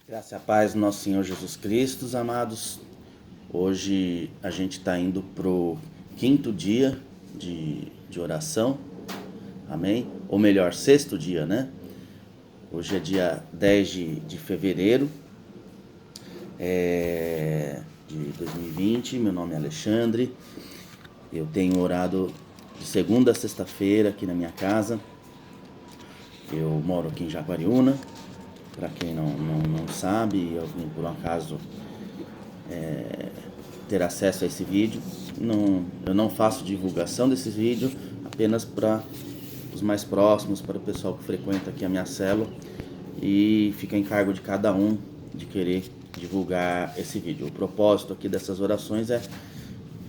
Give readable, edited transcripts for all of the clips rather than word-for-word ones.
Graça e a paz do nosso Senhor Jesus Cristo, amados. Hoje a gente está indo pro quinto dia de oração, amém? Ou melhor, sexto dia, né? Hoje é dia 10 de fevereiro de 2020. Meu nome é Alexandre. Eu tenho orado de segunda a sexta-feira aqui na minha casa. Eu moro aqui em Jaguariúna. Para quem não sabe, alguém por um acaso ter acesso a esse vídeo, eu não faço divulgação desse vídeo, apenas para os mais próximos, para o pessoal que frequenta aqui a minha célula, e fica em cargo de cada um de querer divulgar esse vídeo. O propósito aqui dessas orações é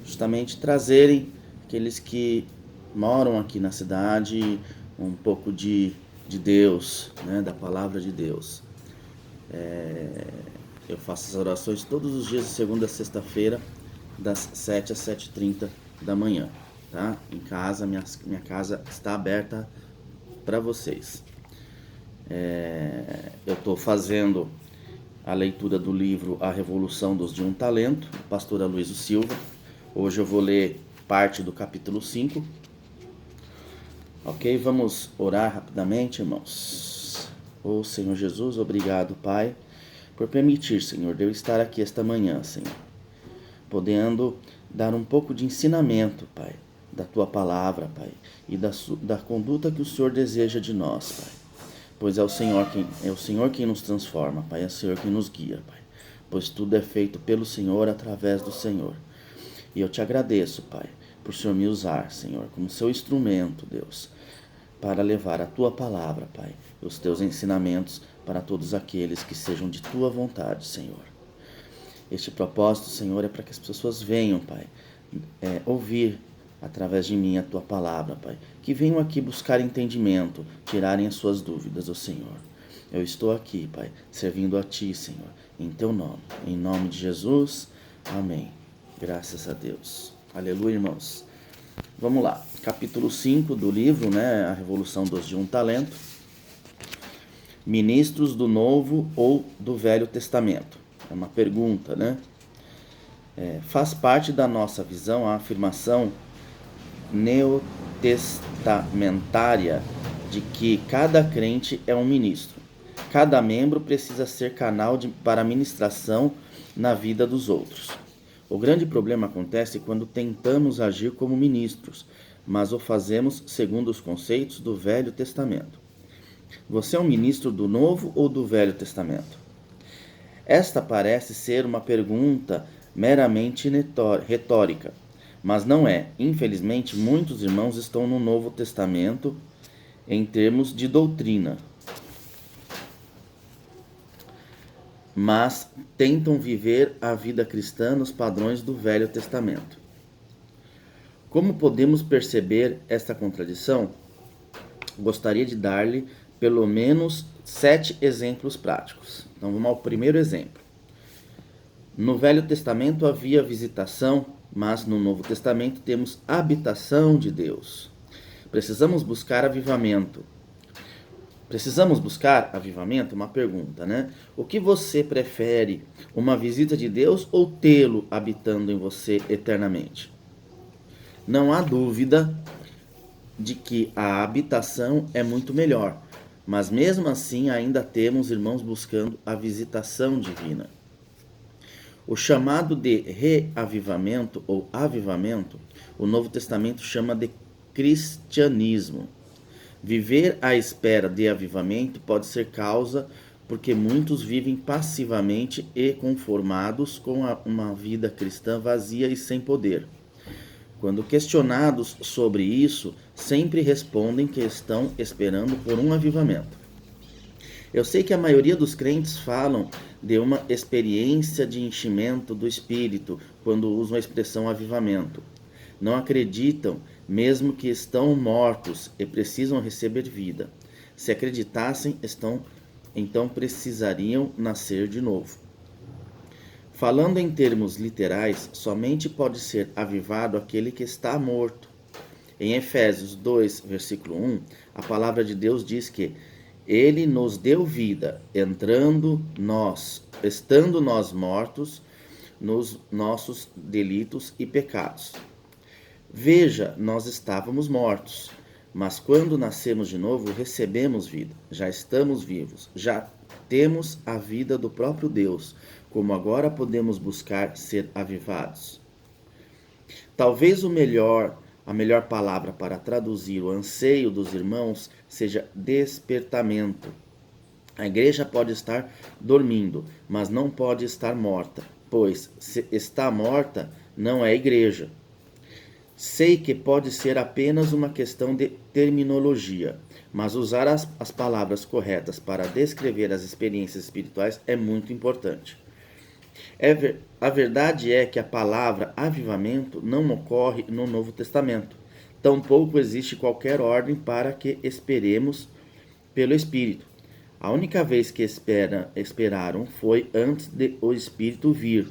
justamente trazerem aqueles que moram aqui na cidade um pouco de Deus, né, da palavra de Deus. Eu faço as orações todos os dias de segunda a sexta-feira, das 7 às 7h30 da manhã, tá? Em casa, minha casa está aberta para vocês. Eu estou fazendo a leitura do livro A Revolução dos de um Talento, do pastor Aloysio Silva. Hoje eu vou ler parte do capítulo 5. Ok? Vamos orar rapidamente, irmãos. Ô Senhor Jesus, obrigado, Pai, por permitir, Senhor, eu estar aqui esta manhã, Senhor, podendo dar um pouco de ensinamento, Pai, da Tua palavra, Pai, e da conduta que o Senhor deseja de nós, Pai, pois é o Senhor quem nos transforma, Pai, é o Senhor quem nos guia, Pai, pois tudo é feito pelo Senhor, através do Senhor. E eu te agradeço, Pai, por o Senhor me usar, Senhor, como seu instrumento, Deus, para levar a Tua palavra, Pai, e os Teus ensinamentos para todos aqueles que sejam de Tua vontade, Senhor. Este propósito, Senhor, é para que as pessoas venham, Pai, ouvir através de mim a Tua palavra, Pai, que venham aqui buscar entendimento, tirarem as suas dúvidas, ó Senhor. Eu estou aqui, Pai, servindo a Ti, Senhor, em Teu nome, em nome de Jesus, amém. Graças a Deus. Aleluia, irmãos. Vamos lá, capítulo 5 do livro, né, A Revolução dos de um Talento. Ministros do Novo ou do Velho Testamento? É uma pergunta, né? Faz parte da nossa visão a afirmação neotestamentária de que cada crente é um ministro. Cada membro precisa ser canal para a ministração na vida dos outros. O grande problema acontece quando tentamos agir como ministros, mas o fazemos segundo os conceitos do Velho Testamento. Você é um ministro do Novo ou do Velho Testamento? Esta parece ser uma pergunta meramente retórica, mas não é. Infelizmente, muitos irmãos estão no Novo Testamento em termos de doutrina, mas tentam viver a vida cristã nos padrões do Velho Testamento. Como podemos perceber esta contradição? Gostaria de dar-lhe pelo menos 7 exemplos práticos. Então vamos ao primeiro exemplo. No Velho Testamento havia visitação, mas no Novo Testamento temos habitação de Deus. Precisamos buscar avivamento? Uma pergunta, né? O que você prefere, uma visita de Deus ou tê-lo habitando em você eternamente? Não há dúvida de que a habitação é muito melhor, mas mesmo assim ainda temos irmãos buscando a visitação divina. O chamado de reavivamento ou avivamento, o Novo Testamento chama de cristianismo. Viver à espera de avivamento pode ser causa porque muitos vivem passivamente e conformados com uma vida cristã vazia e sem poder. Quando questionados sobre isso, sempre respondem que estão esperando por um avivamento. Eu sei que a maioria dos crentes falam de uma experiência de enchimento do Espírito quando usam a expressão avivamento. Não acreditam, mesmo que estão mortos e precisam receber vida. Se acreditassem, então precisariam nascer de novo. Falando em termos literais, somente pode ser avivado aquele que está morto. Em Efésios 2, versículo 1, a palavra de Deus diz que Ele nos deu vida, estando nós mortos nos nossos delitos e pecados. Veja, nós estávamos mortos, mas quando nascemos de novo, recebemos vida. Já estamos vivos, já temos a vida do próprio Deus, como agora podemos buscar ser avivados. Talvez a melhor palavra para traduzir o anseio dos irmãos seja despertamento. A igreja pode estar dormindo, mas não pode estar morta, pois se está morta, não é igreja. Sei que pode ser apenas uma questão de terminologia, mas usar as palavras corretas para descrever as experiências espirituais é muito importante. A verdade é que a palavra avivamento não ocorre no Novo Testamento. Tampouco existe qualquer ordem para que esperemos pelo Espírito. A única vez que esperaram foi antes de o Espírito vir,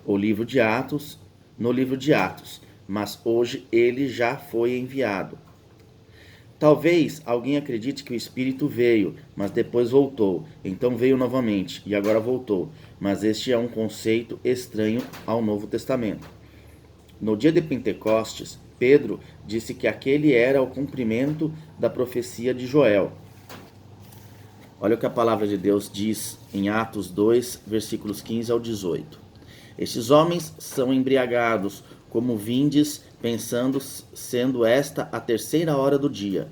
no livro de Atos, mas hoje ele já foi enviado. Talvez alguém acredite que o Espírito veio, mas depois voltou, então veio novamente e agora voltou, mas este é um conceito estranho ao Novo Testamento. No dia de Pentecostes, Pedro disse que aquele era o cumprimento da profecia de Joel. Olha o que a palavra de Deus diz em Atos 2, versículos 15 ao 18. Estes homens são embriagados, como vindes, pensando sendo esta a terceira hora do dia.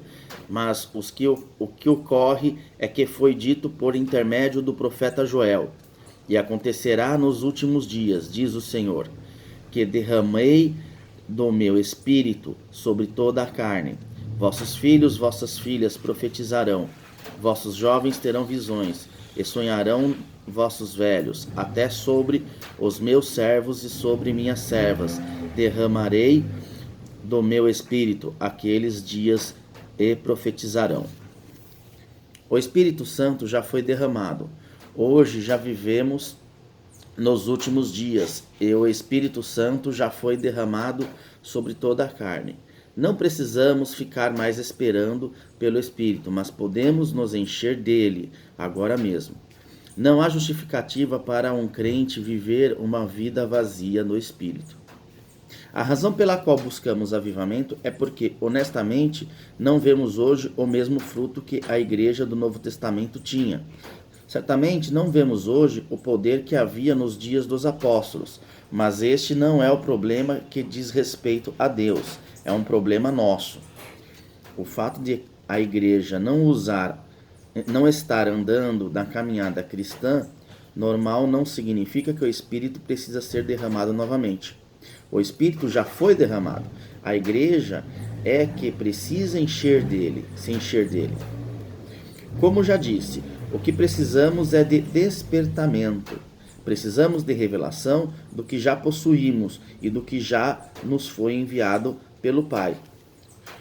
Mas o que ocorre é que foi dito por intermédio do profeta Joel. E acontecerá nos últimos dias, diz o Senhor, que derramei do meu espírito sobre toda a carne. Vossos filhos, vossas filhas profetizarão, vossos jovens terão visões, e sonharão vossos velhos, até sobre os meus servos e sobre minhas servas derramarei do meu espírito aqueles dias e profetizarão. O Espírito Santo já foi derramado. Hoje já vivemos nos últimos dias e o Espírito Santo já foi derramado sobre toda a carne. Não precisamos ficar mais esperando pelo Espírito, mas podemos nos encher dele agora mesmo. Não há justificativa para um crente viver uma vida vazia no Espírito. A razão pela qual buscamos avivamento é porque, honestamente, não vemos hoje o mesmo fruto que a igreja do Novo Testamento tinha. Certamente não vemos hoje o poder que havia nos dias dos apóstolos, mas este não é o problema que diz respeito a Deus, é um problema nosso. O fato de a igreja não estar andando na caminhada cristã normal não significa que o Espírito precisa ser derramado novamente. O Espírito já foi derramado. A igreja é que precisa se encher dele. Como já disse, o que precisamos é de despertamento. Precisamos de revelação do que já possuímos e do que já nos foi enviado pelo Pai.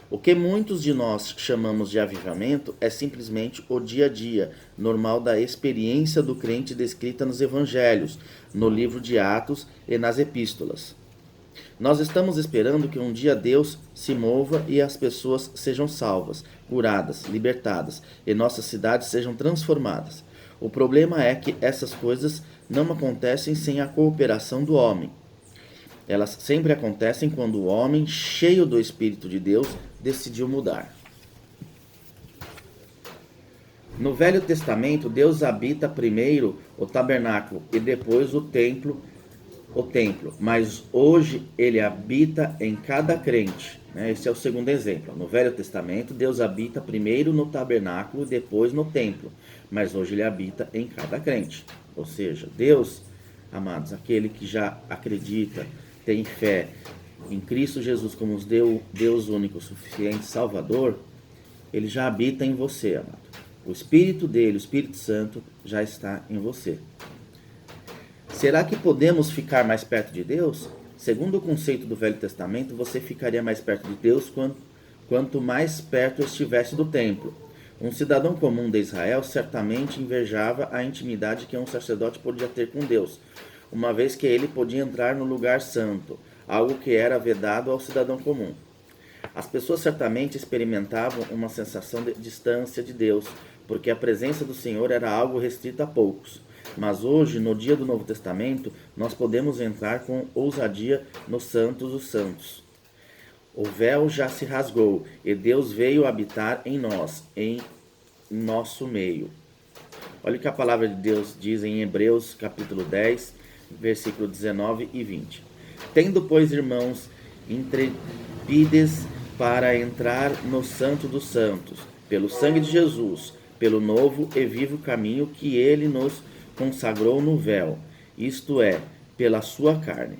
O que muitos de nós chamamos de avivamento é simplesmente o dia a dia normal da experiência do crente descrita nos evangelhos, no livro de Atos e nas epístolas. Nós estamos esperando que um dia Deus se mova e as pessoas sejam salvas, curadas, libertadas e nossas cidades sejam transformadas. O problema é que essas coisas não acontecem sem a cooperação do homem. Elas sempre acontecem quando o homem, cheio do Espírito de Deus, decidiu mudar. No Velho Testamento, Deus habita primeiro o tabernáculo e depois o templo, mas hoje ele habita em cada crente. Esse é o segundo exemplo. No Velho Testamento, Deus habita primeiro no tabernáculo e depois no templo, mas hoje ele habita em cada crente. Ou seja, Deus, amados, aquele que já acredita, tem fé em Cristo Jesus como Deus único, suficiente, Salvador, ele já habita em você, amado. O Espírito dele, o Espírito Santo, já está em você. Será que podemos ficar mais perto de Deus? Segundo o conceito do Velho Testamento, você ficaria mais perto de Deus quanto mais perto estivesse do templo. Um cidadão comum de Israel certamente invejava a intimidade que um sacerdote podia ter com Deus, uma vez que ele podia entrar no lugar santo, algo que era vedado ao cidadão comum. As pessoas certamente experimentavam uma sensação de distância de Deus, porque a presença do Senhor era algo restrito a poucos. Mas hoje, no dia do Novo Testamento, nós podemos entrar com ousadia no Santos dos Santos. O véu já se rasgou e Deus veio habitar em nós, em nosso meio. Olha o que a palavra de Deus diz em Hebreus capítulo 10, versículo 19 e 20. Tendo, pois, irmãos, intrepides para entrar no Santo dos Santos, pelo sangue de Jesus, pelo novo e vivo caminho que ele nos consagrou no véu, isto é, pela sua carne.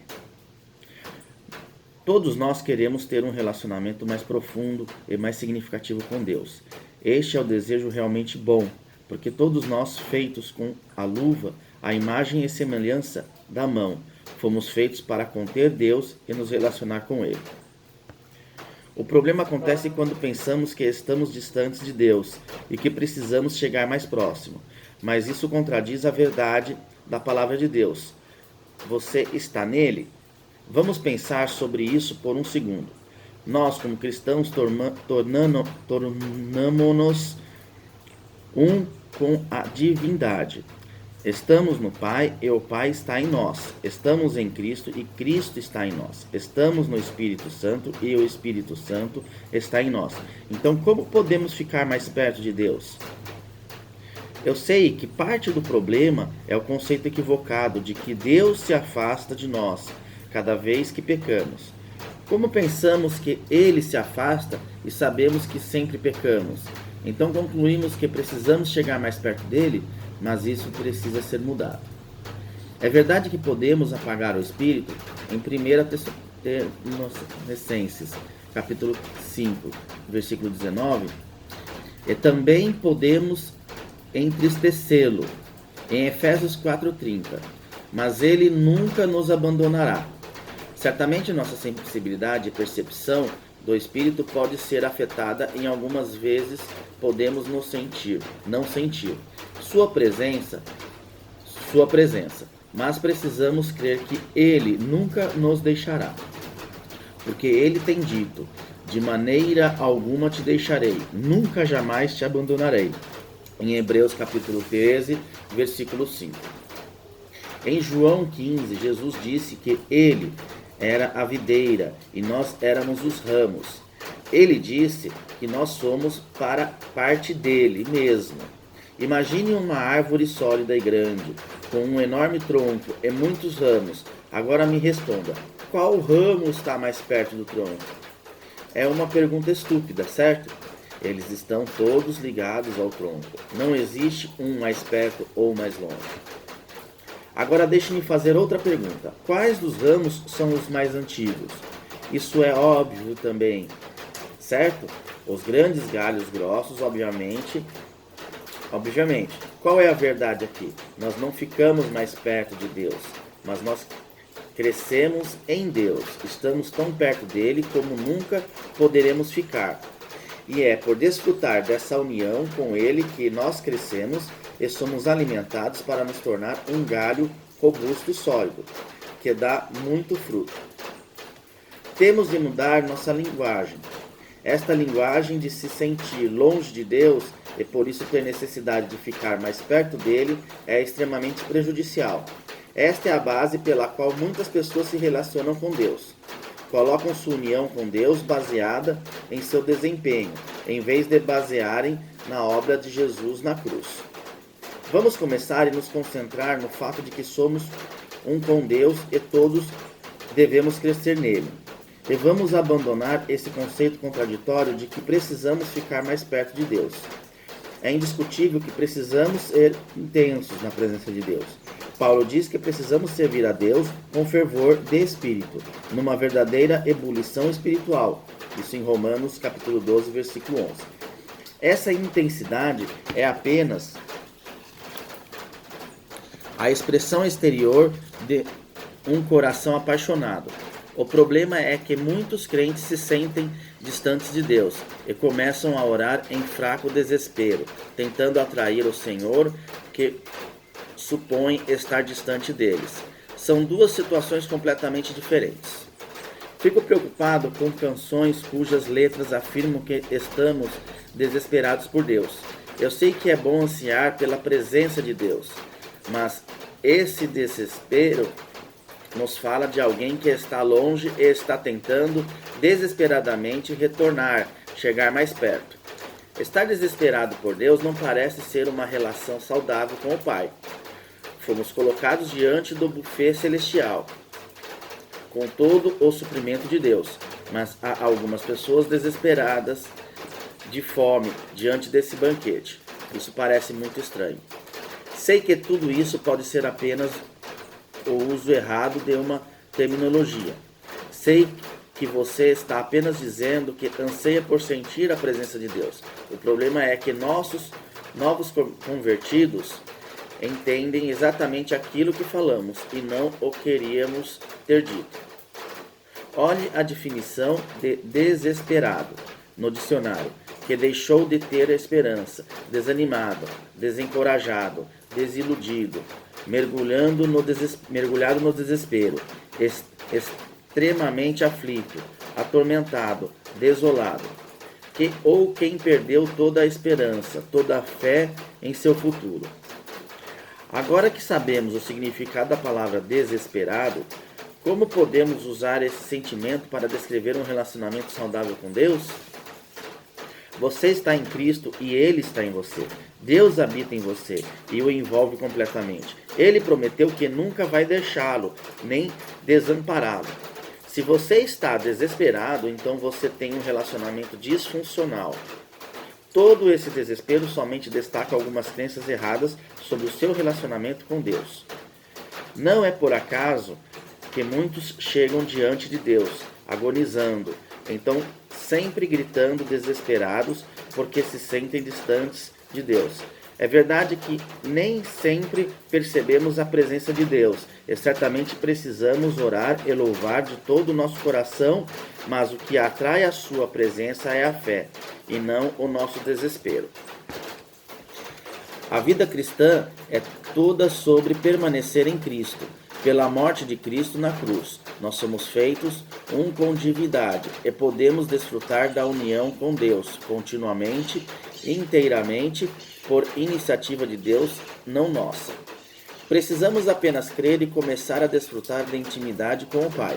Todos nós queremos ter um relacionamento mais profundo e mais significativo com Deus. Este é o desejo realmente bom, porque todos nós, feitos com a luva, a imagem e semelhança da mão, fomos feitos para conter Deus e nos relacionar com Ele. O problema acontece quando pensamos que estamos distantes de Deus e que precisamos chegar mais próximo, mas isso contradiz a verdade da palavra de Deus. Você está nele? Vamos pensar sobre isso por um segundo. Nós, como cristãos, tornamo-nos um com a divindade. Estamos no Pai e o Pai está em nós. Estamos em Cristo e Cristo está em nós. Estamos no Espírito Santo e o Espírito Santo está em nós. Então, como podemos ficar mais perto de Deus? Eu sei que parte do problema é o conceito equivocado de que Deus se afasta de nós cada vez que pecamos. Como pensamos que Ele se afasta e sabemos que sempre pecamos? Então concluímos que precisamos chegar mais perto dele, mas isso precisa ser mudado. É verdade que podemos apagar o Espírito em 1 Tessalonicenses, capítulo 5, versículo 19, e também podemos entristecê-lo, em Efésios 4:30, mas ele nunca nos abandonará. Certamente nossa sensibilidade e percepção do Espírito pode ser afetada e algumas vezes podemos não sentir sua presença, mas precisamos crer que Ele nunca nos deixará, porque Ele tem dito, de maneira alguma te deixarei, nunca jamais te abandonarei, em Hebreus capítulo 13, versículo 5. Em João 15, Jesus disse que Ele era a videira e nós éramos os ramos. Ele disse que nós somos para parte dele mesmo. Imagine uma árvore sólida e grande, com um enorme tronco e muitos ramos. Agora me responda, qual ramo está mais perto do tronco? É uma pergunta estúpida, certo? Eles estão todos ligados ao tronco. Não existe um mais perto ou mais longe. Agora deixe-me fazer outra pergunta. Quais dos ramos são os mais antigos? Isso é óbvio também, certo? Os grandes galhos grossos, obviamente. Qual é a verdade aqui? Nós não ficamos mais perto de Deus, mas nós crescemos em Deus. Estamos tão perto dele como nunca poderemos ficar. E é por desfrutar dessa união com ele que nós crescemos e somos alimentados para nos tornar um galho robusto e sólido, que dá muito fruto. Temos de mudar nossa linguagem. Esta linguagem de se sentir longe de Deus e por isso ter necessidade de ficar mais perto dele é extremamente prejudicial. Esta é a base pela qual muitas pessoas se relacionam com Deus. Colocam sua união com Deus baseada em seu desempenho, em vez de basearem na obra de Jesus na cruz. Vamos começar e nos concentrar no fato de que somos um com Deus e todos devemos crescer nele. E vamos abandonar esse conceito contraditório de que precisamos ficar mais perto de Deus. É indiscutível que precisamos ser intensos na presença de Deus. Paulo diz que precisamos servir a Deus com fervor de espírito, numa verdadeira ebulição espiritual. Isso em Romanos capítulo 12, versículo 11. Essa intensidade é apenas a expressão exterior de um coração apaixonado. O problema é que muitos crentes se sentem distantes de Deus e começam a orar em fraco desespero, tentando atrair o Senhor que supõe estar distante deles. São duas situações completamente diferentes. Fico preocupado com canções cujas letras afirmam que estamos desesperados por Deus. Eu sei que é bom ansiar pela presença de Deus, mas esse desespero nos fala de alguém que está longe e está tentando desesperadamente retornar, chegar mais perto. Estar desesperado por Deus não parece ser uma relação saudável com o Pai. Fomos colocados diante do buffet celestial, com todo o suprimento de Deus, mas há algumas pessoas desesperadas de fome diante desse banquete. Isso parece muito estranho. Sei que tudo isso pode ser apenas o uso errado de uma terminologia. Sei que você está apenas dizendo que anseia por sentir a presença de Deus. O problema é que nossos novos convertidos entendem exatamente aquilo que falamos e não o queríamos ter dito. Olhe a definição de desesperado no dicionário, que deixou de ter a esperança, desanimado, desencorajado, desiludido, mergulhado no desespero, extremamente aflito, atormentado, desolado, ou quem perdeu toda a esperança, toda a fé em seu futuro. Agora que sabemos o significado da palavra desesperado, como podemos usar esse sentimento para descrever um relacionamento saudável com Deus? Você está em Cristo e Ele está em você. Deus habita em você e o envolve completamente. Ele prometeu que nunca vai deixá-lo, nem desampará-lo. Se você está desesperado, então você tem um relacionamento disfuncional. Todo esse desespero somente destaca algumas crenças erradas sobre o seu relacionamento com Deus. Não é por acaso que muitos chegam diante de Deus, agonizando, então sempre gritando desesperados porque se sentem distantes de Deus. É verdade que nem sempre percebemos a presença de Deus, e certamente precisamos orar e louvar de todo o nosso coração, mas o que atrai a sua presença é a fé, e não o nosso desespero. A vida cristã é toda sobre permanecer em Cristo. Pela morte de Cristo na cruz, nós somos feitos um com divindade e podemos desfrutar da união com Deus continuamente, inteiramente, por iniciativa de Deus, não nossa. Precisamos apenas crer e começar a desfrutar da intimidade com o Pai.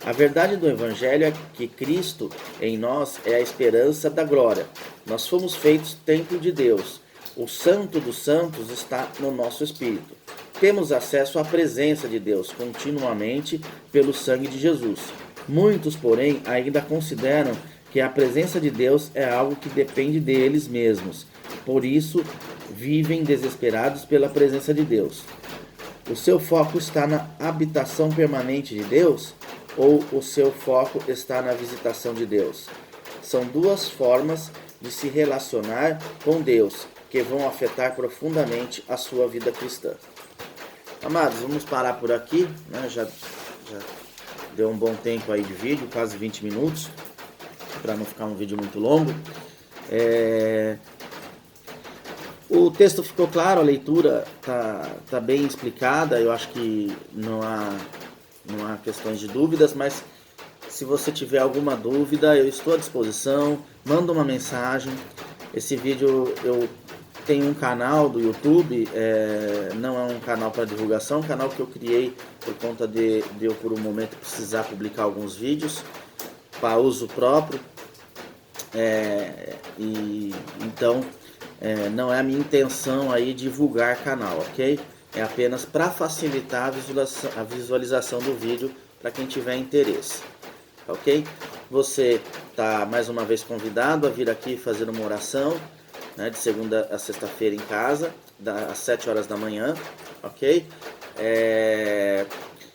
A verdade do Evangelho é que Cristo em nós é a esperança da glória. Nós fomos feitos templo de Deus. O Santo dos Santos está no nosso espírito. Temos acesso à presença de Deus continuamente pelo sangue de Jesus. Muitos, porém, ainda consideram que a presença de Deus é algo que depende deles mesmos. Por isso, vivem desesperados pela presença de Deus. O seu foco está na habitação permanente de Deus ou o seu foco está na visitação de Deus? São duas formas de se relacionar com Deus que vão afetar profundamente a sua vida cristã. Amados, vamos parar por aqui, né? Já deu um bom tempo aí de vídeo, quase 20 minutos, para não ficar um vídeo muito longo. O texto ficou claro, a leitura tá bem explicada, eu acho que não há questões de dúvidas, mas se você tiver alguma dúvida, eu estou à disposição, manda uma mensagem. Esse vídeo eu tenho um canal do YouTube, não é um canal para divulgação, é um canal que eu criei por conta de eu por um momento precisar publicar alguns vídeos para uso próprio, então não é a minha intenção aí divulgar canal, ok? É apenas para facilitar a visualização do vídeo para quem tiver interesse, ok? Você está mais uma vez convidado a vir aqui fazer uma oração, né, de segunda a sexta-feira em casa, às 7 horas da manhã, ok?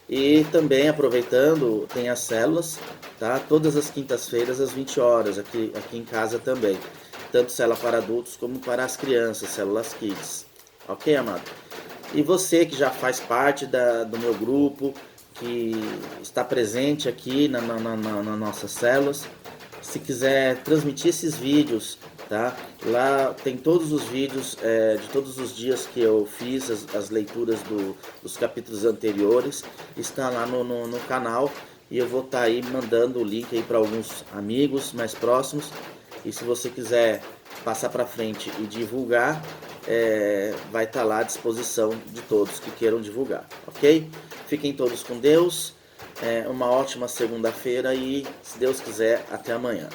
E também aproveitando, tem as células, tá? Todas as quintas-feiras às 20 horas, aqui em casa também. Tanto célula para adultos como para as crianças, células kids, ok, amado? E você que já faz parte do meu grupo, que está presente aqui nas nossas células, se quiser transmitir esses vídeos, tá? Lá tem todos os vídeos de todos os dias que eu fiz, as leituras dos capítulos anteriores, está lá no canal, e eu vou estar aí mandando o link aí para alguns amigos mais próximos. E se você quiser passar para frente e divulgar, vai estar lá à disposição de todos que queiram divulgar, ok? Fiquem todos com Deus, uma ótima segunda-feira e, se Deus quiser, até amanhã.